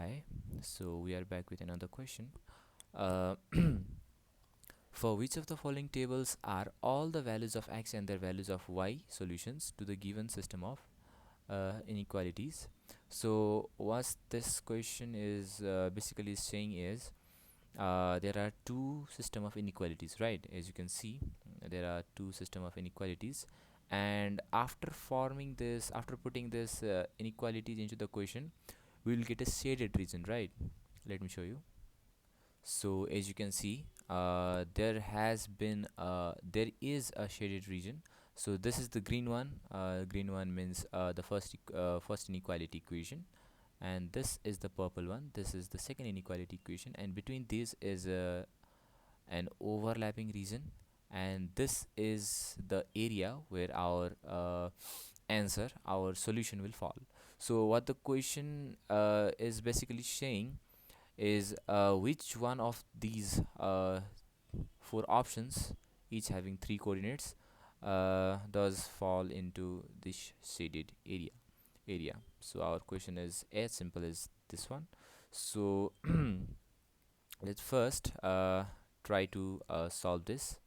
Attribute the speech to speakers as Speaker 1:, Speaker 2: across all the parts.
Speaker 1: Hi, so we are back with another question. Uh, for which of the following tables are all the values of x and their values of y solutions to the given system of inequalities? So what this question is basically saying is there are two system of inequalities, right? As you can see, there are two system of inequalities, and after putting this inequalities into the question, we will get a shaded region, right? Let me show you. So as you can see, there is a shaded region. So this is the green one. Green one means the first inequality equation, and this is the purple one. This is the second inequality equation, and between these is an overlapping region, and this is the area where our solution will fall. So what the question is basically saying is which one of these four options, each having three coordinates, does fall into this shaded area. So our question is as simple as this one. So let's first try to solve this.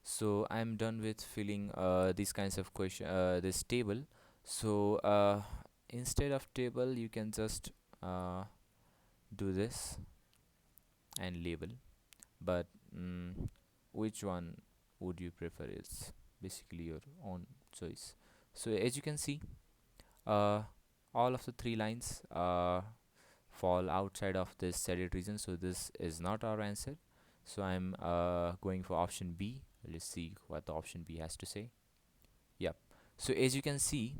Speaker 1: So I'm done with filling these kinds of this table. So instead of table, you can just do this and label. But which one would you prefer is basically your own choice. So as you can see, uh, all of the three lines fall outside of this shaded region, so this is not our answer. So I'm going for option B. Let's see what the option B has to say. Yep. So as you can see,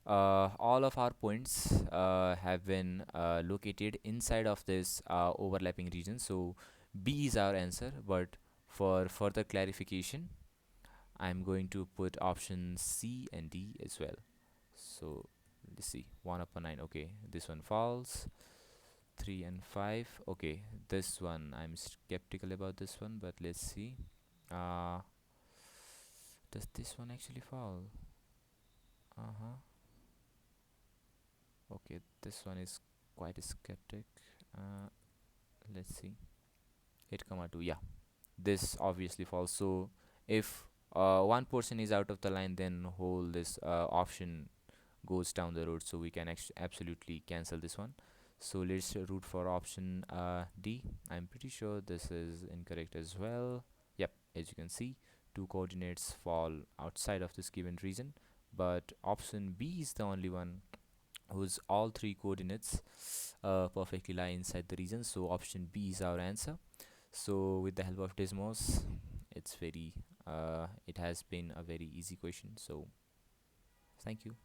Speaker 1: all of our points have been located inside of this overlapping region, so B is our answer. But for further clarification, I'm going to put option C and D as well. So let's see, 1 upon 9, okay, this one falls. 3 and 5, okay, this one I'm skeptical about this one, but let's see. uh, does this one actually fall? Uh-huh. Okay, this one is quite a skeptic. uh, let's see, 8 comma 2, yeah, this obviously falls. So if one portion is out of the line, then whole this option goes down the road, so we can absolutely cancel this one. So let's root for option D. I'm pretty sure this is incorrect as well. Yep, as you can see, two coordinates fall outside of this given region, but option B is the only one whose all three coordinates perfectly lie inside the region. So option B is our answer. So with the help of desmos, it has been a very easy question. So thank you.